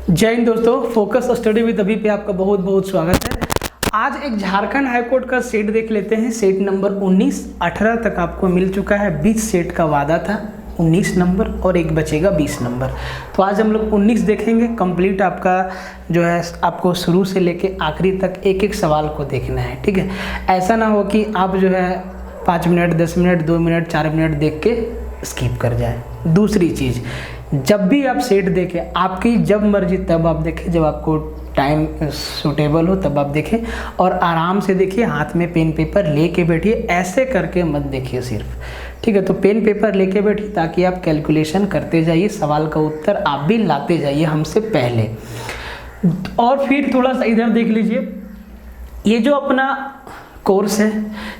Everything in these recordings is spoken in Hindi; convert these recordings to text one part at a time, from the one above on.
जय हिंद दोस्तों, फोकस स्टडी विद अभी पे आपका बहुत बहुत स्वागत है। आज एक झारखंड हाईकोर्ट का सेट देख लेते हैं। सेट नंबर 19 18 तक आपको मिल चुका है। 20 सेट का वादा था, 19 नंबर और एक बचेगा 20 नंबर। तो आज हम लोग 19 देखेंगे। कंप्लीट आपका जो है आपको शुरू से लेके आखिरी तक एक एक सवाल को देखना है, ठीक है। ऐसा ना हो कि आप जो है 5 मिनट 10 मिनट 2 मिनट 4 मिनट देख के स्किप कर जाए। दूसरी चीज़, जब भी आप सेट देखें, आपकी जब मर्जी तब आप देखें, जब आपको टाइम सूटेबल हो तब आप देखें और आराम से देखिए। हाथ में पेन पेपर लेके बैठिए, ऐसे करके मत देखिए सिर्फ, ठीक है। तो पेन पेपर लेके बैठिए ताकि आप कैलकुलेशन करते जाइए, सवाल का उत्तर आप भी लाते जाइए हमसे पहले। और फिर थोड़ा सा इधर देख लीजिए, ये जो अपना कोर्स है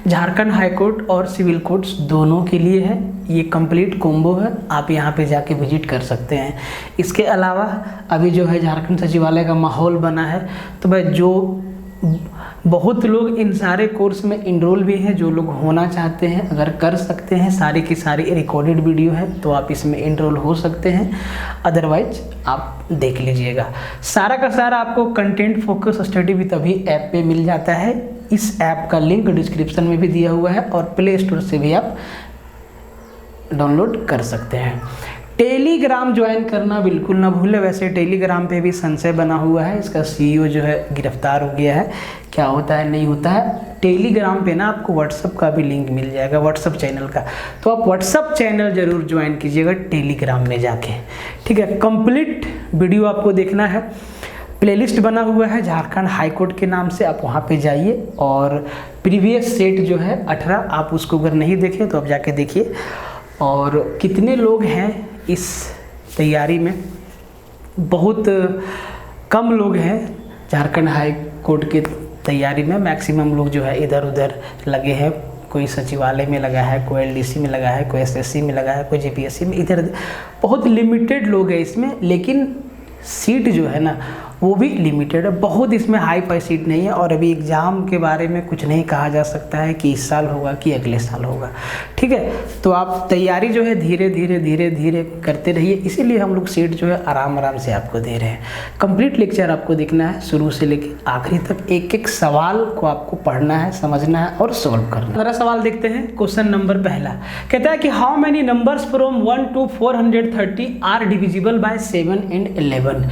झारखंड हाई कोर्ट और सिविल कोर्ट्स दोनों के लिए है। ये कंप्लीट कॉम्बो है, आप यहाँ पे जाके विजिट कर सकते हैं। इसके अलावा अभी जो है झारखंड सचिवालय का माहौल बना है, तो भाई जो बहुत लोग इन सारे कोर्स में इनरोल भी हैं। जो लोग होना चाहते हैं, अगर कर सकते हैं, सारी की सारी रिकॉर्डेड वीडियो है, तो आप इसमें इनरोल हो सकते हैं। अदरवाइज आप देख लीजिएगा। सारा का सारा आपको कंटेंट फोकस स्टडी विद अभी ऐप पे मिल जाता है। इस ऐप का लिंक डिस्क्रिप्शन में भी दिया हुआ है और प्ले स्टोर से भी आप डाउनलोड कर सकते हैं। टेलीग्राम ज्वाइन करना बिल्कुल ना भूलें। वैसे टेलीग्राम पे भी संशय बना हुआ है, इसका सीईओ जो है गिरफ्तार हो गया है। क्या होता है नहीं होता है। टेलीग्राम पे ना आपको व्हाट्सअप का भी लिंक मिल जाएगा, व्हाट्सअप चैनल का। तो आप व्हाट्सअप चैनल जरूर ज्वाइन कीजिएगा टेलीग्राम में जाके, ठीक है। कंप्लीट वीडियो आपको देखना है। प्लेलिस्ट बना हुआ है झारखंड हाई कोर्ट के नाम से, आप वहाँ पे जाइए और प्रीवियस सेट जो है 18, आप उसको अगर नहीं देखें तो आप जाके देखिए। और कितने लोग हैं इस तैयारी में, बहुत कम लोग हैं झारखंड हाई कोर्ट की तैयारी में। मैक्सिमम लोग जो है इधर उधर लगे हैं। कोई सचिवालय में लगा है, कोई एलडीसी में लगा है, कोई एसएससी में लगा है, कोई जेपीएससी में, इधर बहुत लिमिटेड लोग हैं इसमें। लेकिन सीट जो है ना वो भी लिमिटेड है, बहुत इसमें हाई फाई सीट नहीं है। और अभी एग्ज़ाम के बारे में कुछ नहीं कहा जा सकता है कि इस साल होगा कि अगले साल होगा, ठीक है। तो आप तैयारी जो है धीरे धीरे धीरे धीरे करते रहिए। इसीलिए हम लोग सीट जो है आराम आराम से आपको दे रहे हैं। कंप्लीट लेक्चर आपको देखना है शुरू से लेकर आखिरी तक। एक एक सवाल को आपको पढ़ना है, समझना है और सॉल्व करना है। मेरा सवाल देखते हैं। क्वेश्चन नंबर पहला कहता है कि how many numbers from 1 to 430 are divisible by 7 and 11।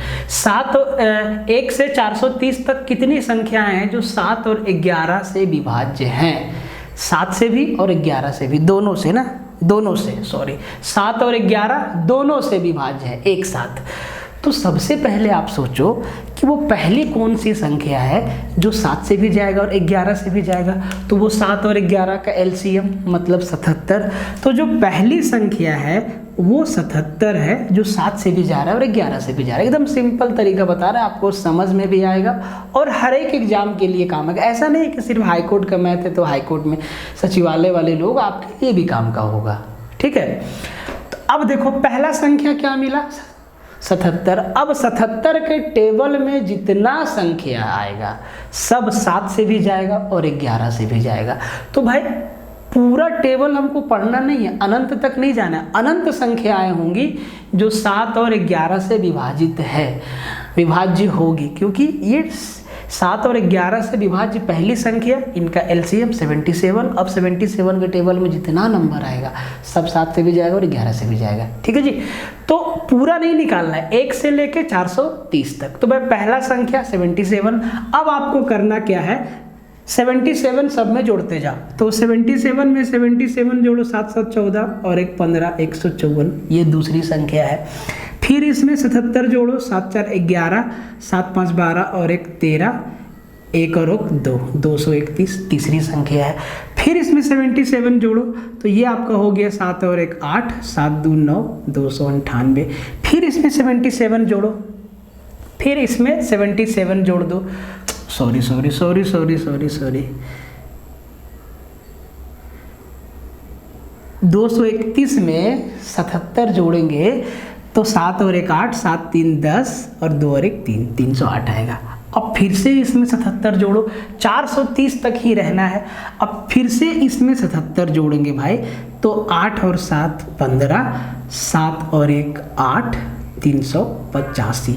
1 से 430 तक कितनी संख्याएं हैं जो 7 और 11 से विभाज्य हैं। 7 से भी और 11 से भी, दोनों से ना, दोनों से, सॉरी, 7 और 11 दोनों से विभाज्य है एक साथ। तो सबसे पहले आप सोचो कि वो पहली कौन सी संख्या है जो 7 से भी जाएगा और 11 से भी जाएगा। तो वो 7 और 11 का एलसीएम मतलब 77। तो जो पहली संख्या है वो 77 है, जो 7 से भी जा रहा है और 11 से भी जा रहा है। एकदम सिंपल तरीका बता रहा है, आपको समझ में भी आएगा और हर एक एग्जाम के लिए काम आएगा। ऐसा नहीं कि सिर्फ हाई कोर्ट का मैथ है तो हाई कोर्ट में सचिवालय वाले लोग आपके लिए भी काम का होगा, ठीक है। तो अब देखो पहला संख्या क्या मिला, 77। अब 77 के टेबल में जितना संख्या आएगा सब 7 से भी जाएगा और 11 से भी जाएगा। तो भाई पूरा टेबल हमको पढ़ना नहीं है, अनंत तक नहीं जाना है। अनंत संख्याएं होंगी जो 7 और 11 से विभाजित है, विभाज्य होगी, क्योंकि ये 7 और 11 से विभाज्य पहली संख्या, इनका एलसीएम 77। अब 77 के टेबल में जितना नंबर आएगा सब 7 से भी जाएगा और 11 से भी जाएगा, ठीक है जी। तो पूरा नहीं निकालना है, 1 से लेके 430 तक। तो भाई पहला संख्या 77। अब आपको करना क्या है, 77 सब में जोड़ते जाओ। तो 77 में 77 जोड़ो, 7 7 14 और 1 15, 154, ये दूसरी संख्या है। फिर इसमें 77 जोड़ो, 7 4 11, 7 5 12 और 1 13, 1 और 2 231, तीसरी संख्या है। फिर इसमें 77 जोड़ो, तो ये आपका हो गया 7 और 1 8, 7 2 9, 298। फिर इसमें 77 जोड़ो, फिर इसमें 77 जोड़ दो, सॉरी 231 में 77 जोड़ेंगे तो 7 और 1 8, 7 3 10 और 2 और 1 3, 308 आएगा। अब फिर से इसमें 77 जोड़ो, 430 तक ही रहना है। अब फिर से इसमें 77 जोड़ेंगे भाई, तो 8 और 7 15, 7 और 1 8, 385।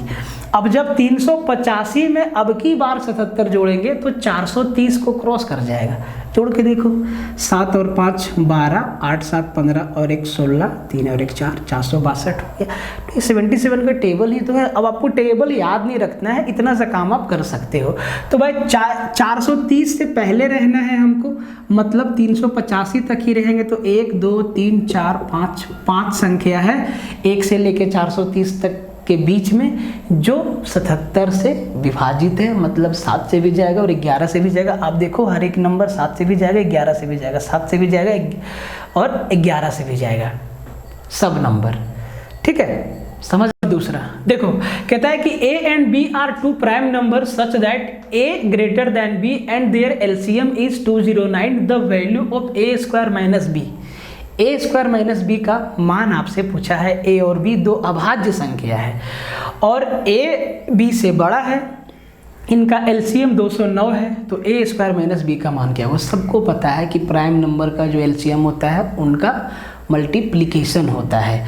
अब जब 385 में अब की बार 77 जोड़ेंगे तो 430 को क्रॉस कर जाएगा। जोड़ के देखो, 7 और 5 12, 8 7 15 और 1 16, 3 और 1 4, 462 हो गया। तो 77 का टेबल ही तो है। अब आपको टेबल याद नहीं रखना है, इतना सा काम आप कर सकते हो। तो भाई 430 से पहले रहना है हमको, मतलब 385 तक ही रहेंगे। तो 1 2 3 4 5 संख्या है 1 से लेके 430 तक के बीच में, जो 77 से विभाजित है, मतलब 7 से भी जाएगा और 11 से भी जाएगा। आप देखो हर एक नंबर 7 से भी जाएगा, 11 से भी जाएगा, 7 से भी जाएगा और 11 से भी जाएगा, सब नंबर। ठीक है, समझ। दूसरा देखो, कहता है कि A and B are two prime numbers such that A greater than B and their LCM is 209, the value of A square minus B। A square minus B का मान आपसे पूछा है। A और B दो अभाज्य संख्या है और A B से बड़ा है, इनका LCM 209 है। तो A स्क्वायर माइनस बी का मान क्या होगा? सबको पता है कि प्राइम नंबर का जो LCM होता है उनका मल्टीप्लिकेशन होता है।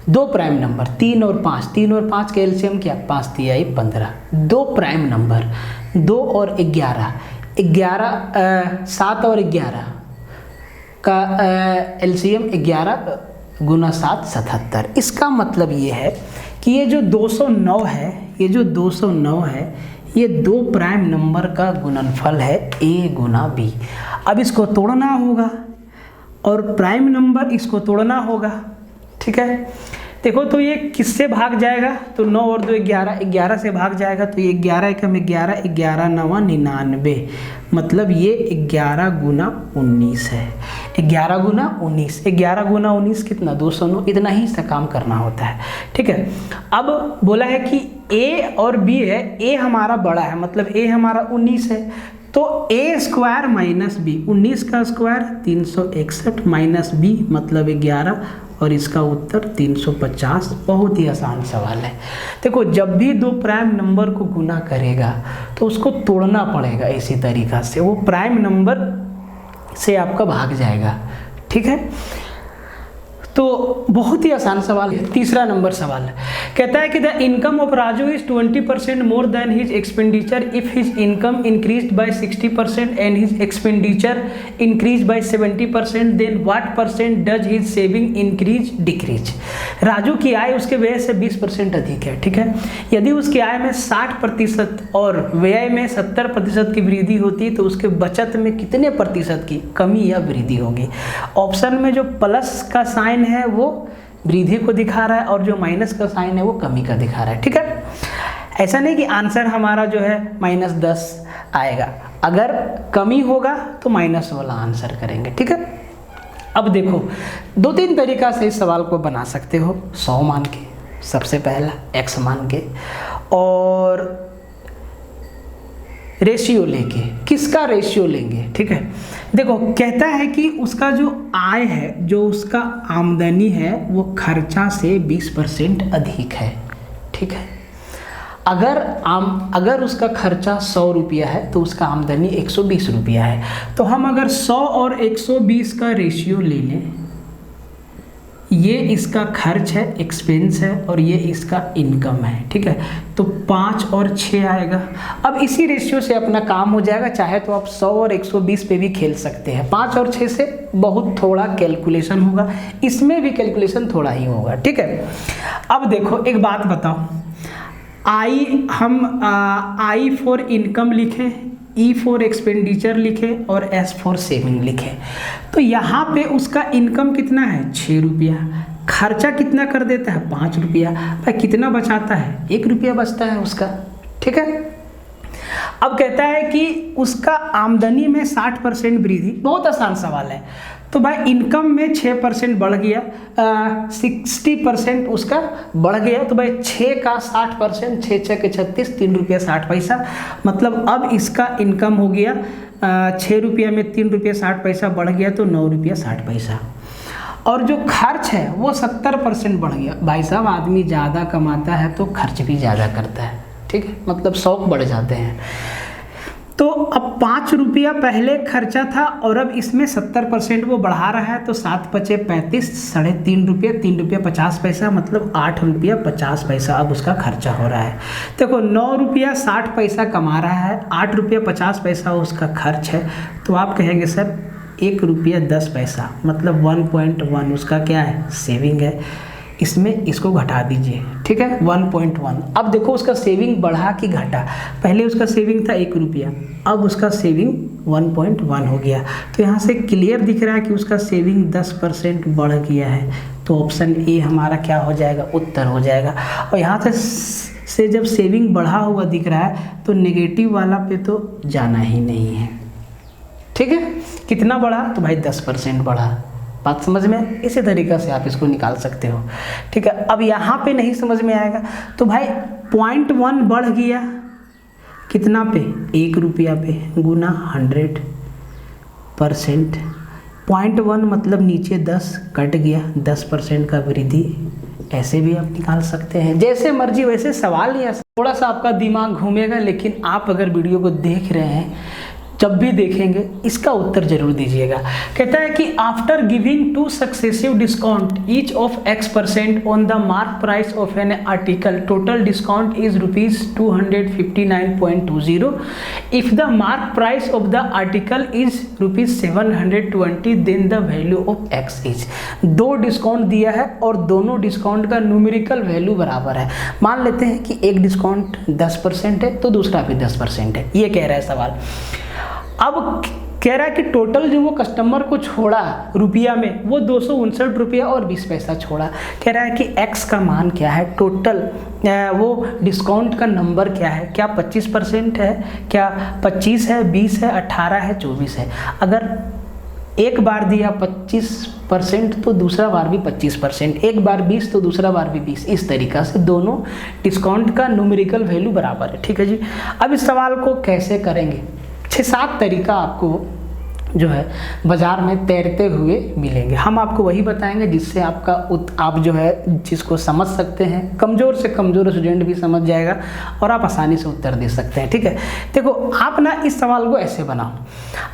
दो प्राइम नंबर 3 और 5, 3 और 5 का LCM क्या? 5 3 15। दो प्राइम नंबर 2 और 11, 7 और 11 का LCM 11 गुना 7 77। इसका मतलब ये है कि ये जो 209 है, ये जो 209 है, ये दो प्राइम नंबर का गुणनफल है A गुना B। अब इसको तोड़ना होगा और प्राइम नंबर इसको तोड़ना होगा। ठीक है, देखो तो ये किससे भाग जाएगा? तो 9 और 2 11, 11 से भाग जाएगा। तो ये 11 एकम 11, 11 9 99, मतलब ये 11 गुना 19 है। 11 गुना 19, 11 गुना 19 कितना? 209। इतना ही सा काम करना होता है। ठीक है, अब बोला है कि A और B है। A हमारा बड़ा है, मतलब A हमारा 19 है, तो A स्क्वायर माइनस B, 19 का स्क्वायर 361 माइनस B मतलब 11, और इसका उत्तर 350। बहुत ही आसान सवाल है। देखो, जब भी दो प्राइम नंबर को गुना करेगा तो उसको तोड़ना पड़ेगा इसी तरीक़ा से, वो प्राइम नंबर से आपका भाग जाएगा। ठीक है, तो बहुत ही आसान सवाल है। तीसरा नंबर सवाल है, कहता है कि the income of Raju is 20% more than his expenditure if his income increased by 60% and his expenditure increase by 70%, then what percent does his saving increase decrease. Raju की आय उसके व्यय से 20% अधिक है। ठीक है, यदि उसकी आय में 60% और व्यय में 70% की वृद्धि होती है तो उसके बचत में कितने प्रतिशत की कमी या वृद्धि होगी? ऑप्शन में जो प्लस का साइन है वो वृद्धि को दिखा रहा है और जो माइनस का साइन है वो कमी का दिखा रहा है। ठीक है, ऐसा नहीं कि आंसर हमारा जो है -10 आएगा, अगर कमी होगा तो माइनस वाला आंसर करेंगे। ठीक है, अब देखो 2-3 तरीका से इस सवाल को बना सकते हो। 100 मान के, सबसे पहला x मान के, और रेशियो लेके। किसका रेशियो लेंगे? ठीक है, देखो कहता है कि उसका जो आय है, जो उसका आमदनी है, वो खर्चा से 20% अधिक है। ठीक है, अगर उसका खर्चा 100 रुपया है तो उसका आमदनी 120 रुपया है। तो हम अगर 100 और 120 का रेशियो ले लें, ये इसका खर्च है, एक्सपेंस है, और ये इसका इनकम है। ठीक है, तो 5 और 6 आएगा। अब इसी रेशियो से अपना काम हो जाएगा। चाहे तो आप 100 और 120 पे भी खेल सकते हैं। 5 और 6 से बहुत थोड़ा कैलकुलेशन होगा, इसमें भी कैलकुलेशन थोड़ा ही होगा। ठीक है, अब देखो एक बात बताओ, आई फॉर इनकम लिखें, E फॉर एक्सपेंडिचर लिखे और S फॉर सेविंग लिखे। तो यहाँ पे उसका इनकम कितना है? 6 रुपया। खर्चा कितना कर देता है? 5 रुपया। भाई कितना बचाता है? 1 रुपया बचता है उसका। ठीक है, अब कहता है कि उसका आमदनी में 60% वृद्धि। बहुत आसान सवाल है। तो भाई इनकम में 6% बढ़ गया, 60% उसका बढ़ गया। तो भाई 6 का 60%, 6 6 के 36, 3 रुपया 60 पैसा। मतलब अब इसका इनकम हो गया 6 रुपया में 3 रुपया 60 पैसा बढ़ गया, तो 9 रुपया 60 पैसा। और जो खर्च है वो 70% बढ़ गया। भाई साहब, आदमी ज़्यादा कमाता है तो खर्च भी ज़्यादा करता है। ठीक है, मतलब शौक बढ़ जाते हैं। तो अब 5 रुपया पहले खर्चा था और अब इसमें 70% वो बढ़ा रहा है, तो 7 पचे 35, 3.5 रुपये, 3 रुपया 50 पैसा, मतलब 8 रुपया 50 पैसा अब उसका खर्चा हो रहा है। देखो 9 रुपया 60 पैसा कमा रहा है, 8 रुपया 50 पैसा उसका खर्च है, तो आप कहेंगे सर 1 रुपया 10 पैसा मतलब 1.1 उसका क्या है, सेविंग है। इसमें इसको घटा दीजिए, ठीक है, 1.1। अब देखो उसका सेविंग बढ़ा कि घटा, पहले उसका सेविंग था 1 रुपया, अब उसका सेविंग 1.1 हो गया। तो यहाँ से क्लियर दिख रहा है कि उसका सेविंग 10% बढ़ गया है, तो ऑप्शन ए हमारा क्या हो जाएगा, उत्तर हो जाएगा। और यहाँ से जब सेविंग बढ़ा हुआ दिख रहा है तो नेगेटिव वाला पे तो जाना ही नहीं है, ठीक है। कितना बढ़ा, तो भाई 10% बढ़ा। बात समझ में, इसी तरीक़ा से आप इसको निकाल सकते हो, ठीक है। अब यहाँ पे नहीं समझ में आएगा तो भाई 0.1 बढ़ गया कितना पे, 1 रुपया पे, गुना 100%। 0.1 मतलब नीचे 10 कट गया, 10% का वृद्धि। ऐसे भी आप निकाल सकते हैं, जैसे मर्जी वैसे। सवाल ही ऐसा थोड़ा सा आपका दिमाग घूमेगा, लेकिन आप अगर वीडियो को देख रहे हैं, जब भी देखेंगे इसका उत्तर जरूर दीजिएगा। कहता है कि after giving 2 successive discount each of X% on the mark price of an article, total discount is ₹259.20। If the mark price of the article is ₹720, then the value of X is. 2 discount दिया है और दोनों डिस्काउंट का न्यूमेरिकल वैल्यू बराबर है। मान लेते हैं कि एक डिस्काउंट 10% है तो दूसरा भी 10% है, ये कह रहा है सवाल। अब कह रहा है कि टोटल जो वो कस्टमर को छोड़ा रुपया में, वो 259 रुपया और 20 पैसा छोड़ा। कह रहा है कि x का मान क्या है, टोटल वो डिस्काउंट का नंबर क्या है, क्या 25% है, क्या 25 है, 20 है, 18 है, 24 है। अगर एक बार दिया 25% तो दूसरा बार भी 25%, एक बार 20 तो दूसरा बार भी 20, इस तरीक़ा से दोनों डिस्काउंट का न्यूमेरिकल वैल्यू बराबर है, ठीक है जी। अब इस सवाल को कैसे करेंगे, 6-7 तरीका आपको जो है बाज़ार में तैरते हुए मिलेंगे। हम आपको वही बताएंगे जिससे आप जो है जिसको समझ सकते हैं, कमज़ोर से कमज़ोर स्टूडेंट भी समझ जाएगा और आप आसानी से उत्तर दे सकते हैं, ठीक है। देखो आप ना इस सवाल को ऐसे बनाओ,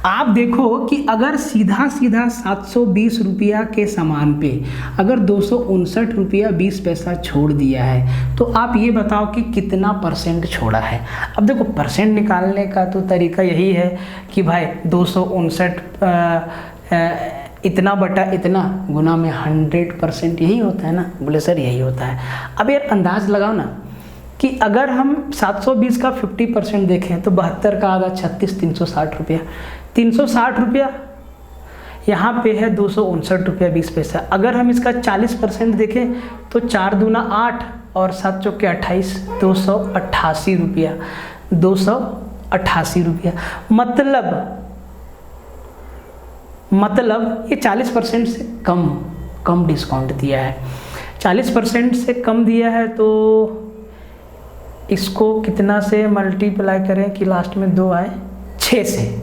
आप देखो कि अगर सीधा 720 रुपया के सामान पे अगर 259 रुपया 20 पैसा छोड़ दिया है, तो आप ये बताओ कि कितना % छोड़ा है। अब देखो % निकालने का तो तरीका यही है कि भाई 259 इतना बटा इतना गुना में 100%, यही होता है ना। बोले सर यही होता है। अब यार अंदाज लगाओ ना कि अगर हम 720 का 50% देखें तो 72 का आधा 36, 360 रुपया। 360 रुपया यहाँ पे है 259 रुपया 20 पैसा। अगर हम इसका 40% देखें तो 4 दूना 8 और 7 चौके 28, 288 रुपया, 288 रुपया। मतलब ये 40% से कम डिस्काउंट दिया है। 40% से कम दिया है तो इसको कितना से मल्टीप्लाई करें कि लास्ट में 2 आए, 6 से।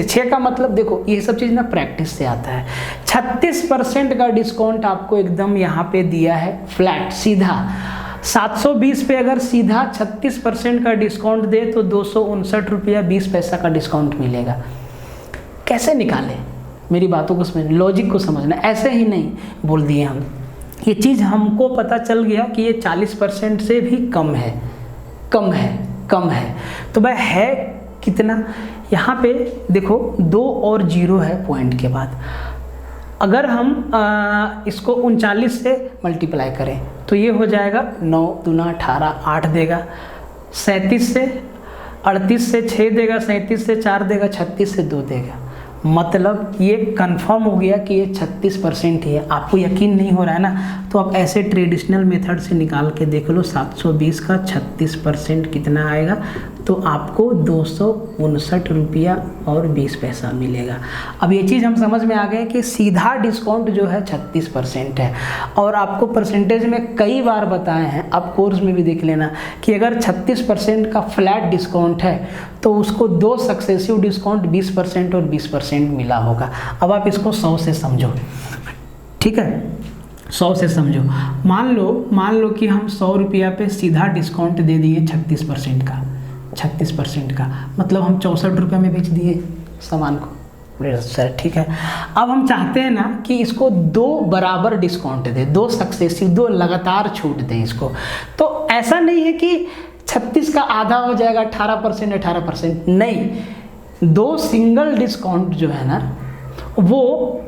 6 का मतलब देखो ये सब चीज़ ना प्रैक्टिस से आता है। 36% का डिस्काउंट आपको एकदम यहाँ पे दिया है फ्लैट सीधा। 720 पे अगर सीधा 36% का डिस्काउंट दे तो 259 रुपया 20 पैसा का डिस्काउंट मिलेगा। कैसे निकालें, मेरी बातों को समझना, लॉजिक को समझना। ऐसे ही नहीं बोल दिए हम, ये चीज़ हमको पता चल गया कि ये 40% से भी कम है। तो भाई है कितना, यहाँ पे देखो 2 और 0 है पॉइंट के बाद। अगर हम इसको 39 से मल्टीप्लाई करें तो ये हो जाएगा 9 दूना 18, 8 देगा। 37 से 38 से 6 देगा, 37 से 4 देगा, 36 से 2 देगा। मतलब ये कंफर्म हो गया कि ये 36% ही है। आपको यकीन नहीं हो रहा है ना, तो आप ऐसे ट्रेडिशनल मेथड से निकाल के देख लो। 720 का 36% कितना आएगा, तो आपको 259 रुपया और 20 पैसा मिलेगा। अब ये चीज़ हम समझ में आ गए कि सीधा डिस्काउंट जो है 36% है। और आपको परसेंटेज में कई बार बताए हैं, आप कोर्स में भी देख लेना कि अगर 36% का फ्लैट डिस्काउंट है तो उसको 2 सक्सेसिव डिस्काउंट 20% और 20% मिला होगा। अब आप इसको 100 से समझो, ठीक है, 100 से समझो। मान लो कि हम 100 रुपया पे सीधा डिस्काउंट दे दिए 36% का, 36% का, मतलब हम 64 रुपये में बेच दिए सामान को। सर ठीक है, अब हम चाहते हैं ना कि इसको 2 बराबर डिस्काउंट दें, 2 सक्सेसिव, 2 लगातार छूट दें इसको। तो ऐसा नहीं है कि 36 का आधा हो जाएगा 18%, नहीं, 2 सिंगल डिस्काउंट जो है ना वो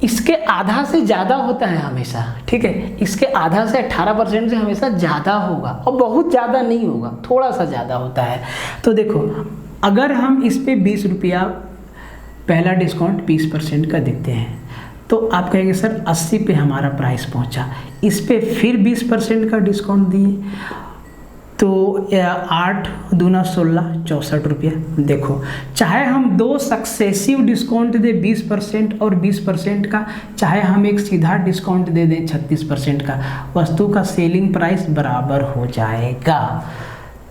इसके आधा से ज़्यादा होता है हमेशा, ठीक है, इसके आधा से 18% से हमेशा ज़्यादा होगा, और बहुत ज़्यादा नहीं होगा, थोड़ा सा ज़्यादा होता है। तो देखो, अगर हम इस पे 20 रुपया पहला डिस्काउंट 20% का देते हैं, तो आप कहेंगे सर 80 पे हमारा प्राइस पहुंचा, इस पे फिर 20% का डिस्काउंट दिए, तो 8 दूना 16, 64 रुपया। देखो, चाहे हम 2 सक्सेसिव डिस्काउंट दे 20% और 20% का, चाहे हम एक सीधा डिस्काउंट दे दें 36% का, वस्तु का सेलिंग प्राइस बराबर हो जाएगा।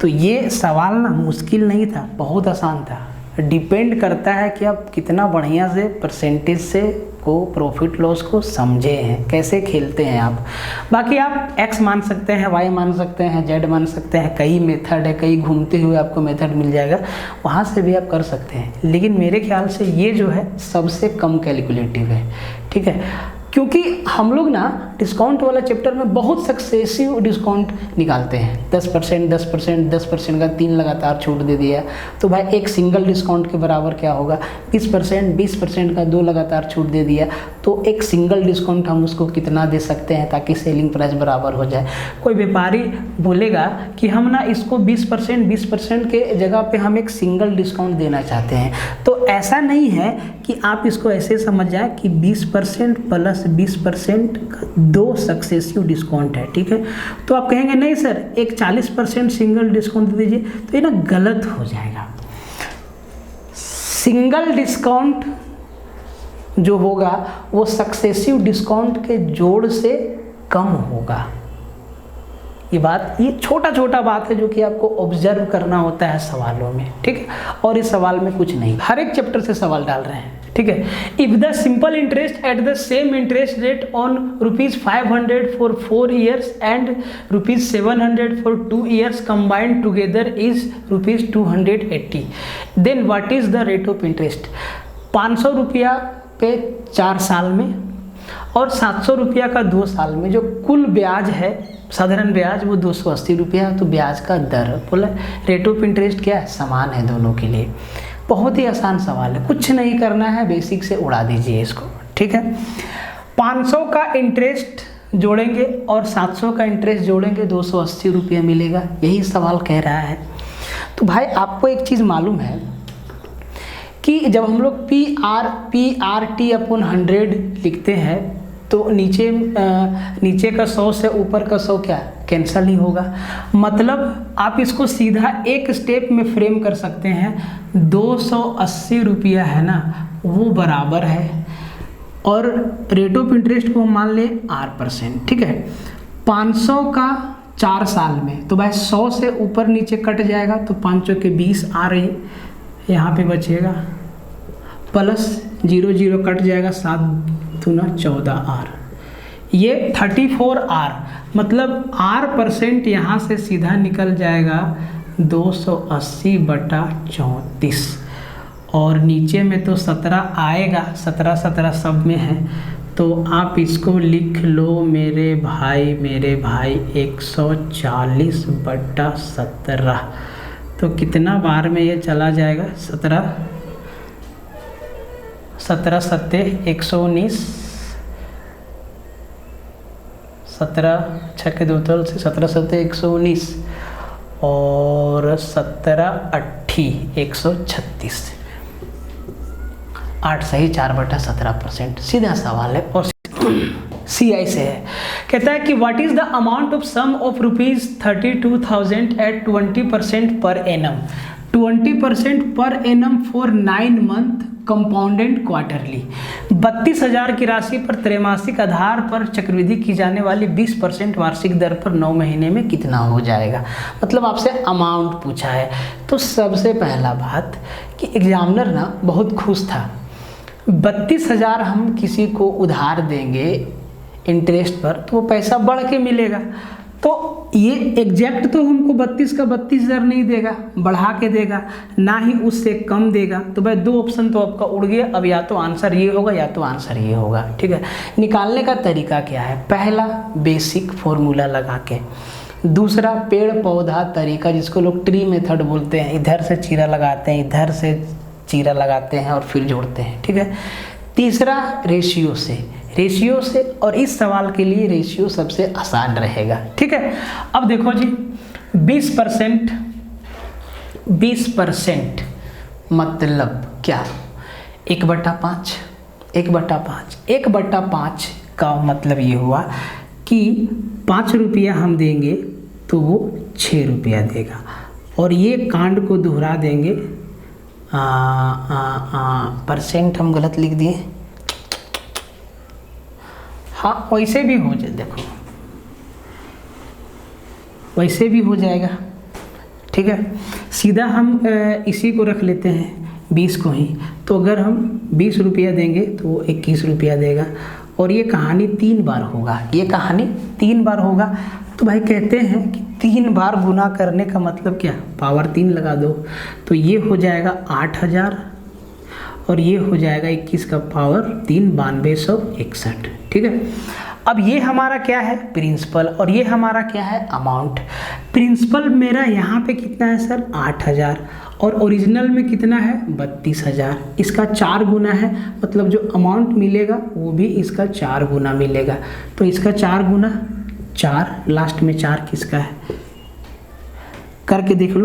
तो ये सवाल ना मुश्किल नहीं था, बहुत आसान था। डिपेंड करता है कि आप कितना बढ़िया से परसेंटेज से को प्रॉफिट लॉस को समझे हैं, कैसे खेलते हैं आप। बाकी आप x मान सकते हैं, y मान सकते हैं, z मान सकते हैं, कई मेथड है, कई घूमते हुए आपको मेथड मिल जाएगा, वहाँ से भी आप कर सकते हैं। लेकिन मेरे ख्याल से ये जो है सबसे कम कैलकुलेटिव है, ठीक है, क्योंकि हम लोग ना डिस्काउंट वाला चैप्टर में बहुत सक्सेसिव डिस्काउंट निकालते हैं। 10%, 10%, 10% का 3 लगातार छूट दे दिया, तो भाई एक सिंगल डिस्काउंट के बराबर क्या होगा, 20%, 20% का 2 लगातार छूट दे दिया, तो एक सिंगल डिस्काउंट हम उसको कितना दे सकते हैं ताकि सेलिंग प्राइस बराबर हो जाए। कोई व्यापारी बोलेगा कि हम ना इसको 20% के जगह पे हम एक सिंगल डिस्काउंट देना चाहते हैं, तो ऐसा नहीं है कि आप इसको ऐसे समझ जाए कि 20% प्लस 20% का 2 सक्सेसिव डिस्काउंट है, ठीक है। तो आप कहेंगे नहीं सर एक 40% सिंगल डिस्काउंट दे दीजिए, तो ये ना गलत हो जाएगा। सिंगल डिस्काउंट जो होगा वो सक्सेसिव डिस्काउंट के जोड़ से कम होगा। ये छोटा छोटा बात है जो कि आपको ऑब्जर्व करना होता है सवालों में, ठीक है। और इस सवाल में कुछ नहीं, हर एक चैप्टर से सवाल डाल रहे हैं, ठीक है। If the simple interest at the same interest rate on ₹500 for 4 years and ₹700 for 2 years combined together is ₹280, then what is the rate of interest. 500 रुपया पे 4 साल में और 700 रुपया का 2 साल में जो कुल ब्याज है, साधारण ब्याज, वो 280 रुपया, तो ब्याज का दर बोला, रेट ऑफ इंटरेस्ट क्या है, समान है दोनों के लिए। बहुत ही आसान सवाल है, कुछ नहीं करना है, बेसिक से उड़ा दीजिए इसको, ठीक है। 500 का इंटरेस्ट जोड़ेंगे और 700 का इंटरेस्ट जोड़ेंगे, 280 रुपया मिलेगा, यही सवाल कह रहा है। तो भाई आपको एक चीज़ मालूम है कि जब हम लोग PRT/100 लिखते हैं तो नीचे का 100 से ऊपर का 100 क्या कैंसिल नहीं होगा, मतलब आप इसको सीधा एक स्टेप में फ्रेम कर सकते हैं। 280 रुपया है ना, वो बराबर है, और रेट ऑफ इंटरेस्ट को हम मान लें R%, ठीक है। 500 का 4 साल में, तो भाई 100 से ऊपर नीचे कट जाएगा, तो 5 के 20 R यहाँ पे बचेगा, प्लस 0 0 कट जाएगा, 7 दूना 14 R, ये 34 R, मतलब R% यहाँ से सीधा निकल जाएगा 280/34, और नीचे में तो 17 आएगा, 17 सब में है, तो आप इसको लिख लो मेरे भाई 140/17, तो कितना बार में ये चला जाएगा, 17 7 119, 17 6 के 2 तल से 17 7 119 और 17 8 136, 8 सही 4/17%, सीधा सवाल है और CI से है। कहता है कि what is the amount of sum of ₹32,000 at 20% per annum, 20% per annum for 9 month compounded quarterly. 32,000 की राशि पर त्रैमासिक आधार पर चक्रवृद्धि की जाने वाली 20% वार्षिक दर पर 9 महीने में कितना हो जाएगा, मतलब आपसे अमाउंट पूछा है। तो सबसे पहला बात कि एग्जामिनर ना बहुत खुश था, 32,000 हम किसी को उधार देंगे इंटरेस्ट पर तो वो पैसा बढ़ के मिलेगा, तो ये एग्जैक्ट तो हमको 32 का 32,000 नहीं देगा, बढ़ा के देगा, ना ही उससे कम देगा। तो भाई दो ऑप्शन तो आपका उड़ गया। अब या तो आंसर ये होगा या तो आंसर ये होगा, ठीक है। निकालने का तरीका क्या है? पहला बेसिक फॉर्मूला लगा के, दूसरा पेड़ पौधा तरीका जिसको लोग ट्री मेथड बोलते हैं, इधर से चीरा लगाते हैं, इधर से चीरा लगाते हैं और फिर जोड़ते हैं, ठीक है। तीसरा रेशियो से, और इस सवाल के लिए रेशियो सबसे आसान रहेगा, ठीक है। अब देखो जी 20% मतलब क्या? 1/5 1/5 का मतलब ये हुआ कि 5 रुपया हम देंगे तो वो 6 रुपया देगा, और ये कांड को दोहरा देंगे। परसेंट हम गलत लिख दिए, हाँ वैसे भी हो जाए, देखो वैसे भी हो जाएगा, ठीक है। सीधा हम इसी को रख लेते हैं 20 को ही, तो अगर हम 20 रुपया देंगे तो वो 21 रुपया देगा, और ये कहानी 3 बार होगा। तो भाई कहते हैं कि 3 बार गुना करने का मतलब क्या? पावर 3 लगा दो, तो ये हो जाएगा 8000, और ये हो जाएगा 21 का पावर 3 9261, ठीक है। अब ये हमारा क्या है? प्रिंसिपल, और ये हमारा क्या है? अमाउंट। प्रिंसिपल मेरा यहाँ पे कितना है सर? 8000, और ओरिजिनल में कितना है? 32,000। इसका 4 गुना है, मतलब जो अमाउंट मिलेगा वो भी इसका 4 गुना मिलेगा। तो इसका 4 गुना 4, लास्ट में 4 किसका है? करके देख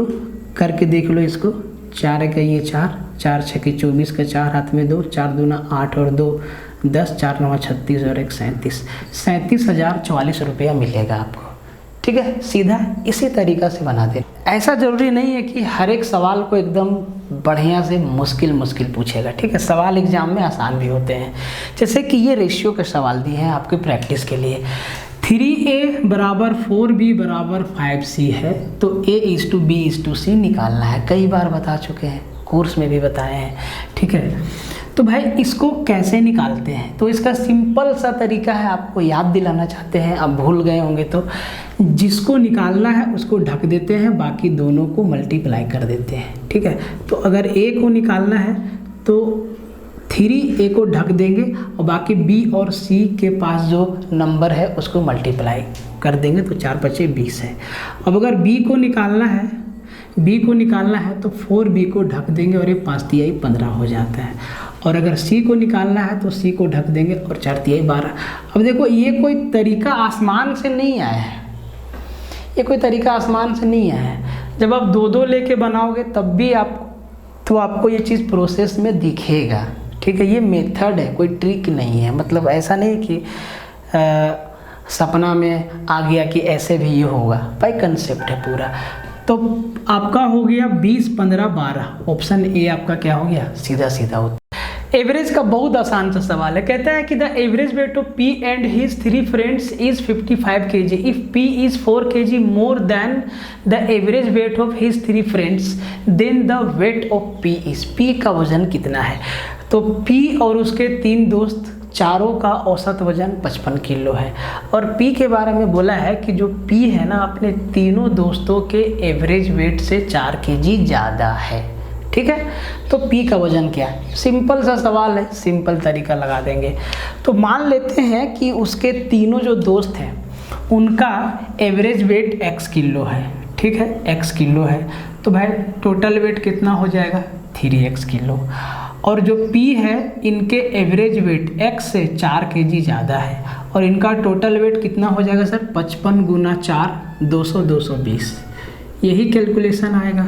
लो इसको। 4 का ये 4, 4 6 24 का 4 हाथ में 2, 4 दूना 8 और 2 10, 4 9 36 और 1 37,044 रुपया मिलेगा आपको, ठीक है। सीधा इसी तरीका से बना दे। ऐसा ज़रूरी नहीं है कि हर एक सवाल को एकदम बढ़िया से मुश्किल पूछेगा, ठीक है। सवाल एग्जाम में आसान भी होते हैं, जैसे कि ये रेशियो के सवाल दिए हैं आपके प्रैक्टिस के लिए। 3a बराबर 4b बराबर 5c है, तो a:b:c निकालना है। कई बार बता चुके हैं, कोर्स में भी बताए हैं, ठीक है। तो भाई इसको कैसे निकालते हैं? तो इसका सिंपल सा तरीका है, आपको याद दिलाना चाहते हैं, आप भूल गए होंगे। तो जिसको निकालना है उसको ढक देते हैं, बाकी दोनों को मल्टीप्लाई कर देते हैं, ठीक है। तो अगर a को निकालना है तो 3a को ढक देंगे, और बाकी b और c के पास जो नंबर है उसको मल्टीप्लाई कर देंगे, तो 4 5 20 है। अब अगर b को निकालना है तो 4b को ढक देंगे, और ये 5 तिहाई 15 हो जाता है। और अगर c को निकालना है तो c को ढक देंगे, और 4 तिहाई 12। अब देखो ये कोई तरीका आसमान से नहीं आया है, जब आप 2 लेके बनाओगे तब भी आपको ये चीज़ प्रोसेस में दिखेगा, ठीक है। ये मेथड है, कोई ट्रिक नहीं है। मतलब ऐसा नहीं कि सपना में आ गया कि ऐसे भी ये होगा, भाई कंसेप्ट है पूरा। तो आपका हो गया 20 15 12, ऑप्शन ए आपका क्या हो गया? सीधा होता। एवरेज का बहुत आसान सा सवाल है। कहता है कि the average weight of P and his 3 friends is 55 kg if P is 4 kg more than the average weight of his 3 friends, then the weight of P is. P का वजन कितना है? तो P और उसके 3 दोस्त चारों का औसत वजन 55 किलो है, और P के बारे में बोला है कि जो P है ना अपने तीनों दोस्तों के एवरेज वेट से 4 kg ज़्यादा है, ठीक है। तो P का वजन क्या है? सिंपल सा सवाल है, सिंपल तरीका लगा देंगे। तो मान लेते हैं कि उसके तीनों जो दोस्त हैं उनका एवरेज वेट x किलो है, ठीक है, x किलो है। तो भाई टोटल वेट कितना हो जाएगा? 3x kilo. और जो P है इनके एवरेज वेट x से 4 kg ज़्यादा है, और इनका टोटल वेट कितना हो जाएगा सर? 55 गुना 4 220। यही कैलकुलेशन आएगा।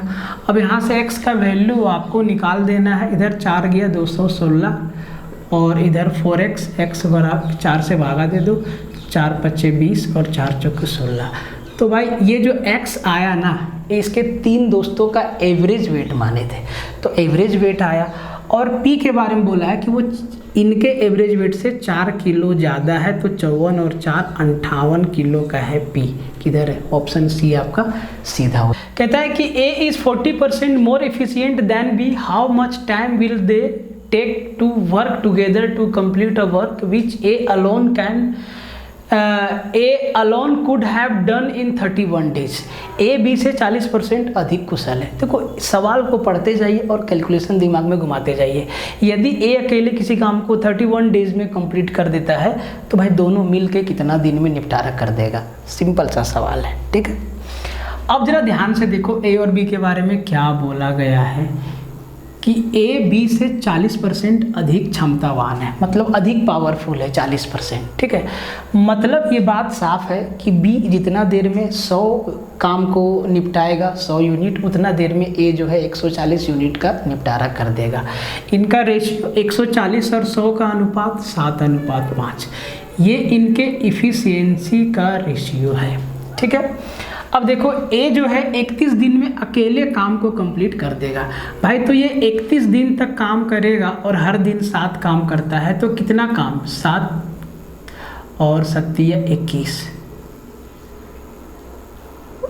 अब यहाँ से x का वैल्यू आपको निकाल देना है। इधर 4 गया 216, और इधर 4x, x बराबर 4 से भागा दे दो, 4 5 20 और 4 चौके 16। तो भाई ये जो x आया ना, इसके 3 दोस्तों का एवरेज वेट माने थे, तो एवरेज वेट आया। और P के बारे में बोला है कि वो इनके एवरेज वेट से 4 किलो ज़्यादा है, तो 54 और 4 58 किलो का है P। किधर है? ऑप्शन सी आपका सीधा हो। कहता है कि A is 40% more efficient than B, how much time will they take to work together to complete a work which A alone can A alone could have done in 31 days. A B से 40% अधिक कुशल है। देखो सवाल को पढ़ते जाइए और कैलकुलेशन दिमाग में घुमाते जाइए। यदि ए अकेले किसी काम को 31 डेज में कंप्लीट कर देता है तो भाई दोनों मिल के कितना दिन में निपटारा कर देगा। सिंपल सा सवाल है, ठीक है। अब जरा ध्यान से देखो ए और बी के बारे में क्या बोला गया है कि ए बी से 40% अधिक क्षमतावान है, मतलब अधिक पावरफुल है 40%, ठीक है। मतलब ये बात साफ है कि बी जितना देर में 100 काम को निपटाएगा 100 यूनिट, उतना देर में ए जो है 140 यूनिट का निपटारा कर देगा। इनका रेशियो 140 और 100 का अनुपात 7:5, ये इनके इफ़िशियंसी का रेशियो है, ठीक है। अब देखो ए जो है 31 दिन में अकेले काम को कंप्लीट कर देगा भाई। तो ये 31 दिन तक काम करेगा और हर दिन 7 काम करता है, तो कितना काम, 7 और 7 21,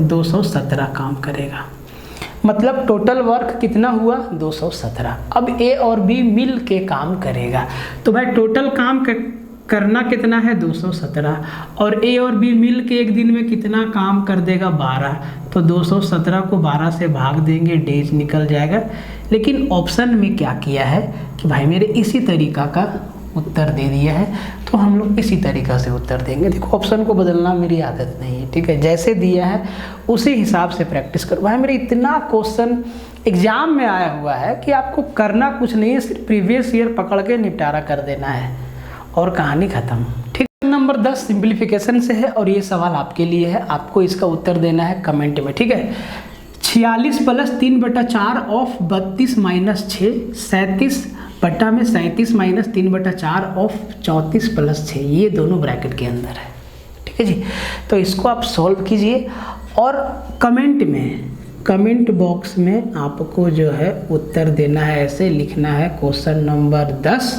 217 काम करेगा। मतलब टोटल वर्क कितना हुआ, 217। अब ए और बी मिल के काम करेगा तो भाई टोटल काम करना कितना है, 217, और ए और बी मिल के एक दिन में कितना काम कर देगा, 12। तो 217 को 12 से भाग देंगे, डेज निकल जाएगा। लेकिन ऑप्शन में क्या किया है कि भाई मेरे इसी तरीका का उत्तर दे दिया है, तो हम लोग इसी तरीका से उत्तर देंगे। देखो ऑप्शन को बदलना मेरी आदत नहीं है, ठीक है। जैसे दिया है उसी हिसाब से प्रैक्टिस करो। भाई मेरे इतना क्वेश्चन एग्जाम में आया हुआ है कि आपको करना कुछ नहीं है, सिर्फ प्रीवियस ईयर पकड़ के निपटारा कर देना है और कहानी खत्म, ठीक। नंबर 10 सिंप्लीफिकेशन से है और ये सवाल आपके लिए है। आपको इसका उत्तर देना है कमेंट में, ठीक है। 46 + 3/4 ऑफ 32 - 6, 37 बटा में 37 - 3/4 ऑफ 34 + 6, ये दोनों ब्रैकेट के अंदर है, ठीक है जी। तो इसको आप सॉल्व कीजिए और कमेंट बॉक्स में आपको जो है उत्तर देना है। ऐसे लिखना है क्वेश्चन नंबर 10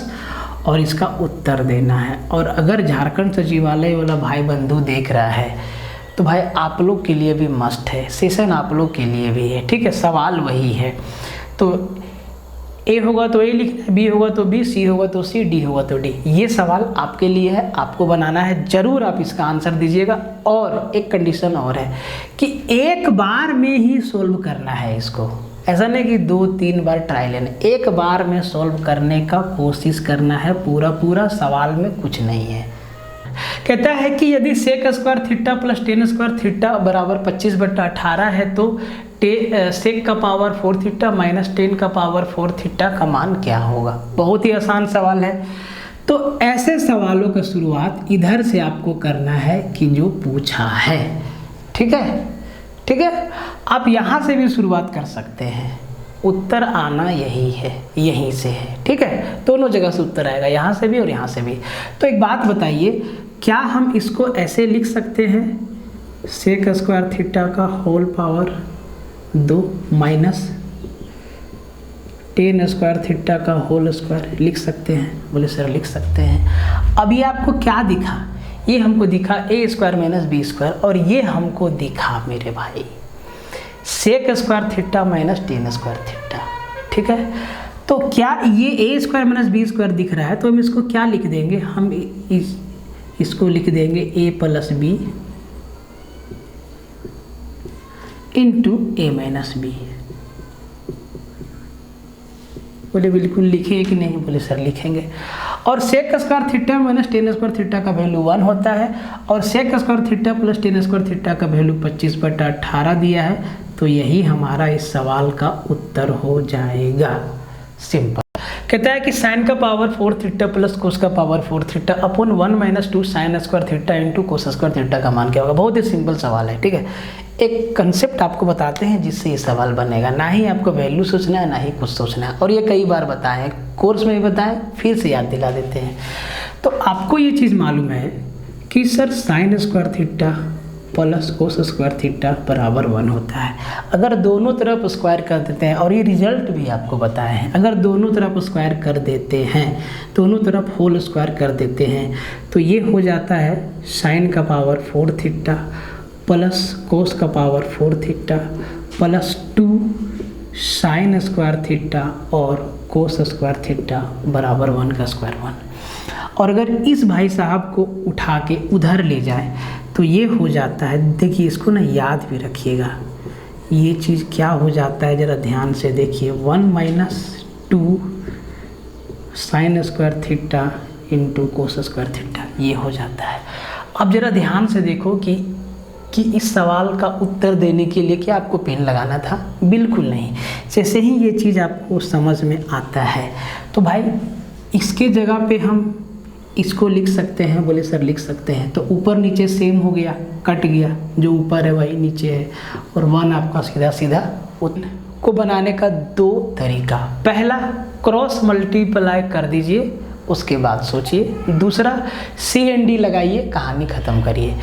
और इसका उत्तर देना है। और अगर झारखंड सचिवालय वाला भाई बंधु देख रहा है तो भाई आप लोग के लिए भी मस्ट है, सेशन आप लोग के लिए भी है, ठीक है। सवाल वही है, तो ए होगा तो ए लिखना है, बी होगा तो बी, सी होगा तो सी, डी होगा तो डी। ये सवाल आपके लिए है, आपको बनाना है, ज़रूर आप इसका आंसर दीजिएगा। और एक कंडीशन और है कि एक बार में ही सोल्व करना है इसको, ऐसा नहीं कि 2-3 बार ट्राई लेना, एक बार में सॉल्व करने का कोशिश करना है। पूरा सवाल में कुछ नहीं है। कहता है कि यदि sec² थीटा + tan² थीटा बराबर 25/18 है तो sec का पावर 4 थीटा - tan का पावर 4 थीटा का मान क्या होगा। बहुत ही आसान सवाल है। तो ऐसे सवालों का शुरुआत इधर से आपको करना है कि जो पूछा है, ठीक है, ठीक है। आप यहाँ से भी शुरुआत कर सकते हैं, उत्तर आना यही है, यहीं से है, ठीक है। दोनों जगह से उत्तर आएगा, यहाँ से भी और यहाँ से भी। तो एक बात बताइए, क्या हम इसको ऐसे लिख सकते हैं, sec² थीटा का होल पावर 2 माइनस tan² थीटा का होल स्क्वायर लिख सकते हैं। बोले सर लिख सकते हैं। अभी आपको क्या दिखा, ये हमको दिखा a² - b², और ये हमको दिखा मेरे भाई sec² थीटा - tan² थीटा, ठीक है। तो क्या ये a² - b² दिख रहा है, तो हम इसको क्या लिख देंगे, हम इसको लिख देंगे a + b × a - b। बोले बिल्कुल लिखे कि नहीं, बोले सर लिखेंगे। और sec² थीटा - tan² थीटा का वैल्यू 1 होता है, और sec² थीटा + tan² थीटा का वैल्यू 25/18 दिया है। तो यही हमारा इस सवाल का उत्तर हो जाएगा। सिंपल। कहता है कि sin का पावर 4 थीटा + cos का power 4 theta upon 1 - 2 sin² theta × cos² theta का मान क्या होगा। बहुत ही सिंपल सवाल है, ठीक है। एक कंसेप्ट आपको बताते हैं जिससे ये सवाल बनेगा, ना ही आपको वैल्यू सोचना है ना ही कुछ सोचना है। और ये कई बार बताए हैं, कोर्स में भी बताएं, फिर से याद दिला देते हैं। तो आपको ये चीज़ मालूम है कि sir sin² theta + cos² theta बराबर 1 होता है। अगर दोनों तरफ स्क्वायर कर देते हैं, और ये रिजल्ट भी आपको बताए हैं, अगर दोनों तरफ स्क्वायर कर देते हैं, दोनों तरफ होल स्क्वायर कर देते हैं, तो ये हो जाता है sin का पावर 4 थीटा + cos का पावर 4 थीटा + 2 sin² थीटा और cos² थीटा बराबर 1 का स्क्वायर 1। और अगर इस भाई साहब को उठा के उधर ले जाए तो ये हो जाता है, देखिए इसको ना याद भी रखिएगा, ये चीज़ क्या हो जाता है ज़रा ध्यान से देखिए, 1 - 2 sin square theta into cos square theta, ये हो जाता है। अब ज़रा ध्यान से देखो कि इस सवाल का उत्तर देने के लिए क्या आपको पेन लगाना था? बिल्कुल नहीं। जैसे ही ये चीज़ आपको समझ में आता है तो भाई इसके जगह पे हम इसको लिख सकते हैं। बोले सर लिख सकते हैं, तो ऊपर नीचे सेम हो गया, कट गया, जो ऊपर है वही नीचे है, और 1 आपका सीधा सीधा को बनाने का 2 तरीका। पहला क्रॉस मल्टीप्लाई कर दीजिए, उसके बाद सोचिए। दूसरा C&D लगाइए, कहानी ख़त्म करिए।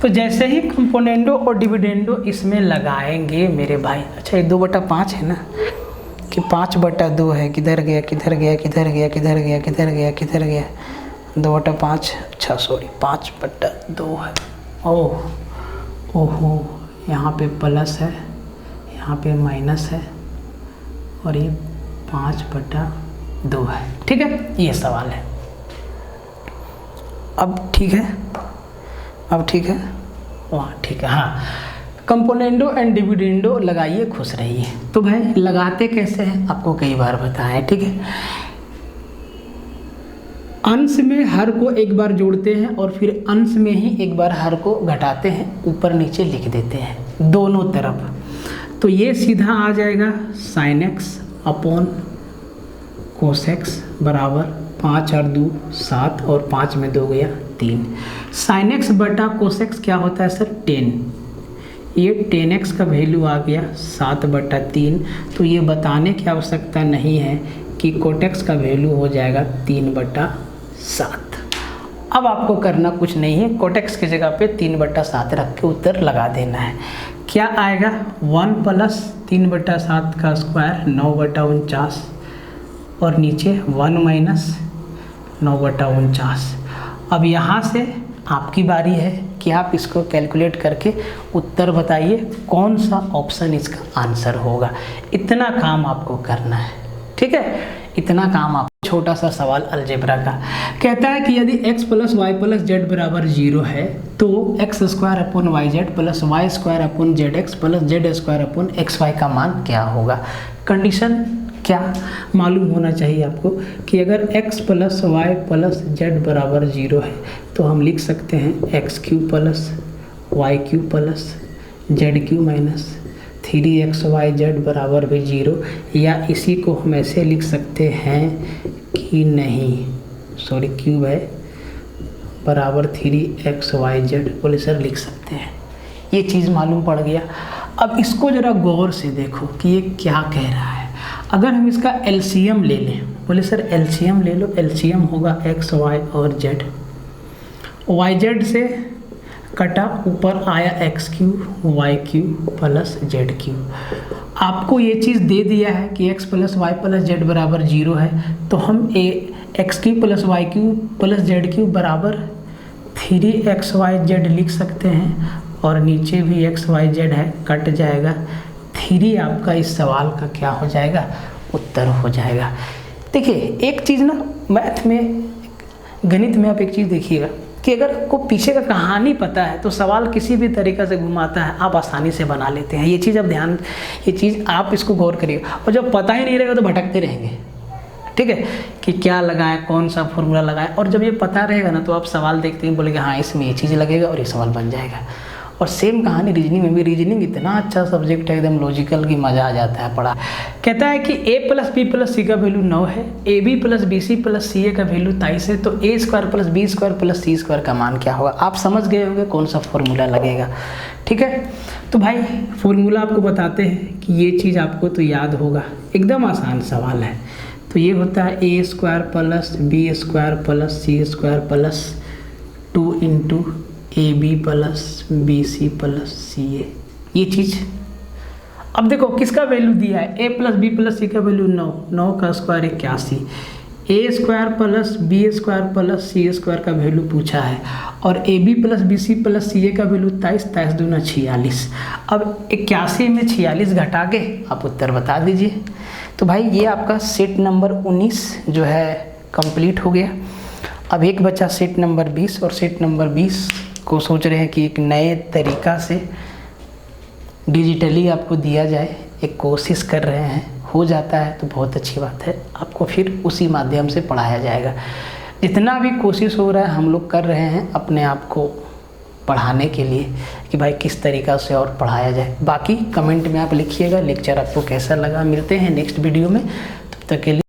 तो जैसे ही कंपोनेंडो और डिविडेंडो इसमें लगाएंगे मेरे भाई, अच्छा ये 2/5 है ना, कि 5/2 है, किधर गया किधर गया किधर गया किधर गया किधर गया किधर गया, 2/5, अच्छा सॉरी 5/2 है। ओहो, यहाँ पे प्लस है, यहाँ पे माइनस है, और ये 5/2 है। ठीक है, ये सवाल है। अब ठीक है, वहाँ ठीक है। हाँ, कंपोनेंडो एंड डिविडेंडो लगाइए, खुश रहिए। तो भाई लगाते कैसे हैं आपको कई बार बताया है, ठीक है। अंश में हर को एक बार जोड़ते हैं और फिर अंश में ही एक बार हर को घटाते हैं, ऊपर नीचे लिख देते हैं दोनों तरफ। तो ये सीधा आ जाएगा sin x upon cos x बराबर 5 और 2 7, और 5 में 2 गया 3। sin x बटा cos x क्या होता है सर? 10। ये 10x का वैल्यू आ गया 7/3। तो ये बताने की आवश्यकता नहीं है कि cot x का वैल्यू हो जाएगा 3/7। अब आपको करना कुछ नहीं है, cot x की जगह पे 3/7 रख के उत्तर लगा देना है। क्या आएगा? 1 + 3/7 का स्क्वायर 9/49, और नीचे 1 - 9/49। अब यहाँ से आपकी बारी है कि आप इसको कैलकुलेट करके उत्तर बताइए कौन सा ऑप्शन इसका आंसर होगा। इतना काम आपको करना है, ठीक है, इतना काम आप। छोटा सा सवाल अलजेब्रा का कहता है कि यदि x + y + z बराबर 0 है तो x² / yz + y² / zx + z² / xy का मान क्या होगा। कंडीशन क्या मालूम होना चाहिए आपको कि अगर x + y + z बराबर 0 है तो हम लिख सकते हैं x³ + y³ + z³ - 3xyz बराबर भी 0, या इसी को हम ऐसे लिख सकते हैं कि नहीं, सॉरी क्यूब है, बराबर 3xyz बोले सर लिख सकते हैं। ये चीज़ मालूम पड़ गया। अब इसको ज़रा गौर से देखो कि ये क्या कह रहा है। अगर हम इसका एलसीएम ले लें, बोले सर एलसीएम ले लो, एलसीएम होगा x, y और z। yz से कटा, ऊपर आया x³ y³ + z³। आपको ये चीज़ दे दिया है कि x + y + z बराबर 0 है, तो हम x³ + y³ + z³ बराबर 3xyz लिख सकते हैं, और नीचे भी xyz है, कट जाएगा। 3 आपका इस सवाल का क्या हो जाएगा? उत्तर हो जाएगा। देखिए एक चीज़ ना मैथ में, गणित में आप एक चीज़ देखिएगा कि अगर को पीछे का कहानी पता है तो सवाल किसी भी तरीक़े से घुमाता है, आप आसानी से बना लेते हैं। ये चीज़ अब ध्यान, ये चीज़ आप इसको गौर करिएगा। और जब पता ही नहीं रहेगा तो भटकते रहेंगे, ठीक है, कि क्या लगाएं, कौन सा फॉर्मूला लगाएं। और जब ये पता रहेगा ना तो आप सवाल देखते हैं, बोलेंगे हाँ इसमें ये चीज़ लगेगा और ये सवाल बन जाएगा। और सेम कहानी रीजनिंग में भी। रीजनिंग इतना अच्छा सब्जेक्ट है, एकदम लॉजिकल की मज़ा आ जाता है पढ़ा। कहता है कि a + b + c का वैल्यू 9 है, ab + bc + ca का वैल्यू 23 है, तो a² + b² + c² का मान क्या होगा। आप समझ गए होंगे कौन सा फॉर्मूला लगेगा, ठीक है। तो भाई फॉर्मूला आपको बताते हैं कि ये चीज़ आपको तो याद होगा, एकदम आसान सवाल है। तो ये होता है a² + b² + c² + 2 × AB + BC + CA, ये चीज़। अब देखो किसका वैल्यू दिया है, a + b + c का वैल्यू 9, 9 का स्क्वायर 81, a² + b² + c² का वैल्यू पूछा है, और AB + BC + CA का वैल्यू 23, 23 दूना 46। अब 81 में 46 घटा के आप उत्तर बता दीजिए। तो भाई ये आपका सेट नंबर 19 जो है कंप्लीट हो गया। अब एक बचा सेट नंबर 20 और सेट नंबर 20 को सोच रहे हैं कि एक नए तरीक़ा से डिजिटली आपको दिया जाए, एक कोशिश कर रहे हैं। हो जाता है तो बहुत अच्छी बात है, आपको फिर उसी माध्यम से पढ़ाया जाएगा। जितना भी कोशिश हो रहा है हम लोग कर रहे हैं अपने आप को पढ़ाने के लिए कि भाई किस तरीक़ा से और पढ़ाया जाए। बाकी कमेंट में आप लिखिएगा लेक्चर आपको कैसा लगा। मिलते हैं नेक्स्ट वीडियो में, तब तक के लिए।